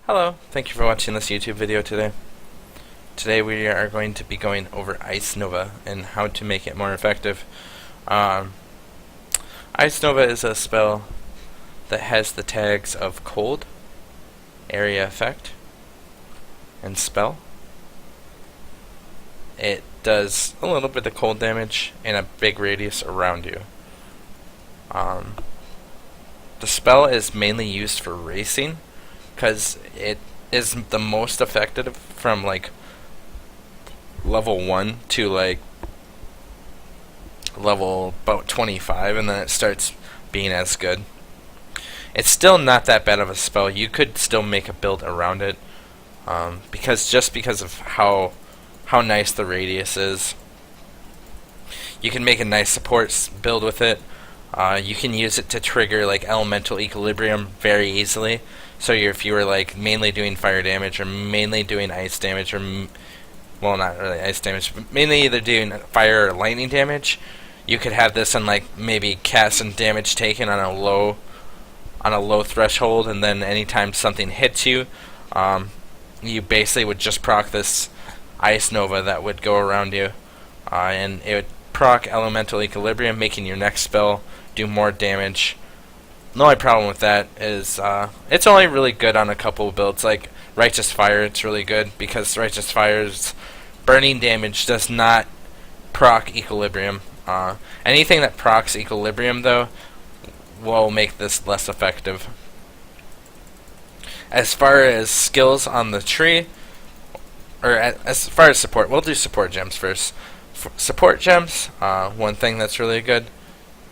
Hello, thank you for watching this YouTube video today. Today we are going to be going over Ice Nova and how to make it more effective. Um, Ice Nova is a spell that has the tags of Cold, Area Effect, and Spell. It does a little bit of cold damage and a big radius around you. The spell is mainly used for racing, because it is the most effective from like level 1 to like level about 25, and then it starts being as good. It's still not that bad of a spell. You could still make a build around it, because of how nice the radius is. You can make a nice support build with it. You can use it to trigger like elemental equilibrium very easily. So if you were like mainly doing fire damage or mainly doing ice damage, or well, not really ice damage, but mainly either doing fire or lightning damage, you could have this on like maybe cast and damage taken on a low threshold, and then anytime something hits you, you basically would just proc this Ice Nova that would go around you, and it would proc elemental equilibrium, making your next spell do more damage. The only problem with that is it's only really good on a couple of builds. Like Righteous Fire, it's really good because Righteous Fire's burning damage does not proc equilibrium. Anything that procs equilibrium, though, will make this less effective. As far as skills on the tree, or as far as support, we'll do support gems first. Support gems, one thing that's really good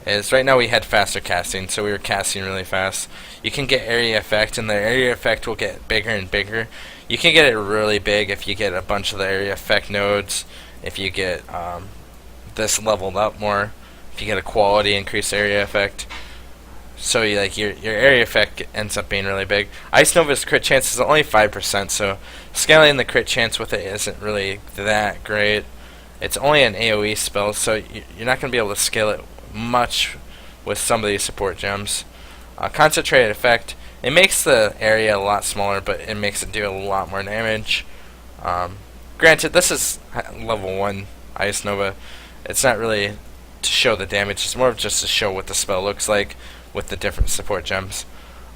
is right now we had faster casting, so we were casting really fast. You can get area effect, and the area effect will get bigger and bigger. You can get it really big if you get a bunch of the area effect nodes, if you get this leveled up more, if you get a quality increased area effect. So your area effect ends up being really big. Ice Nova's crit chance is only 5%, so scaling the crit chance with it isn't really that great. It's only an AoE spell, so you're not going to be able to scale it much with some of these support gems. Concentrated effect, it makes the area a lot smaller, but it makes it do a lot more damage. Granted, this is level 1 Ice Nova. It's not really to show the damage, it's more of just to show what the spell looks like with the different support gems.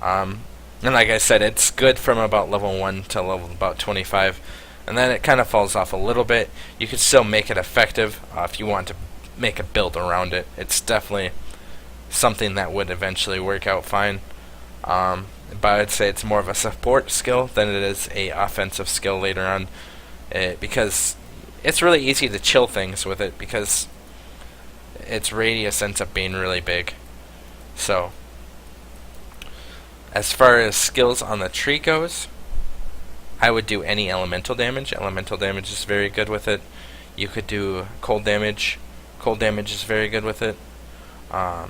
And like I said, it's good from about level 1 to level about 25, and then it kind of falls off a little bit. You could still make it effective if you want to make a build around it. It's definitely something that would eventually work out fine. But I'd say it's more of a support skill than it is a offensive skill later on, because it's really easy to chill things with it because its radius ends up being really big. So as far as skills on the tree goes, I would do any elemental damage. Elemental damage is very good with it. You could do cold damage. Cold damage is very good with it. The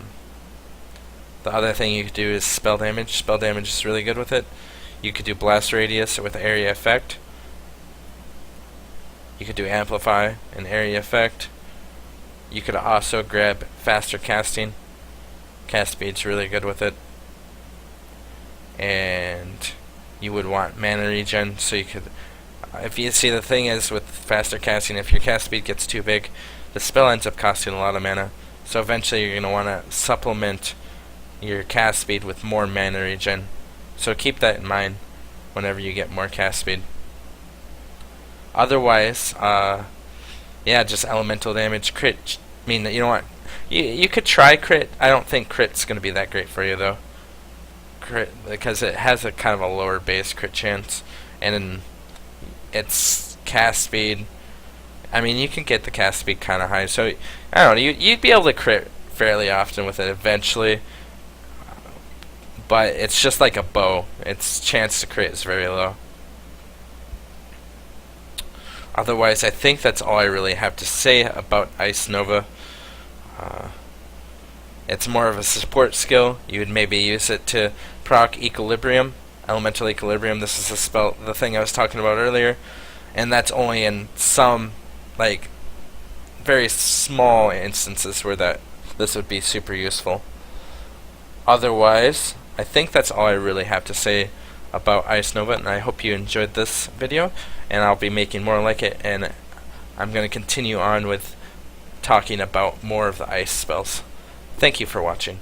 other thing you could do is spell damage. Spell damage is really good with it. You could do blast radius with area effect. You could do amplify and area effect. You could also grab faster casting. Cast speed's really good with it. And you would want mana regen, so you could, if you see, the thing is with faster casting, if your cast speed gets too big, the spell ends up costing a lot of mana. So eventually you're going to want to supplement your cast speed with more mana regen. So keep that in mind whenever you get more cast speed. Otherwise, yeah, just elemental damage. Crit, I mean, you know what? You could try crit. I don't think crit's going to be that great for you, though. Crit, because it has a kind of a lower base crit chance, and its cast speed, I mean, you can get the cast speed kind of high, so I don't know, you'd be able to crit fairly often with it eventually, but it's just like a bow. Its chance to crit is very low. Otherwise, I think that's all I really have to say about Ice Nova. It's more of a support skill. You would maybe use it to proc equilibrium, elemental equilibrium. This is the thing I was talking about earlier, and that's only in some like very small instances where this would be super useful. Otherwise, I think that's all I really have to say about Ice Nova, and I hope you enjoyed this video, and I'll be making more like it, and I'm going to continue on with talking about more of the ice spells. Thank you for watching.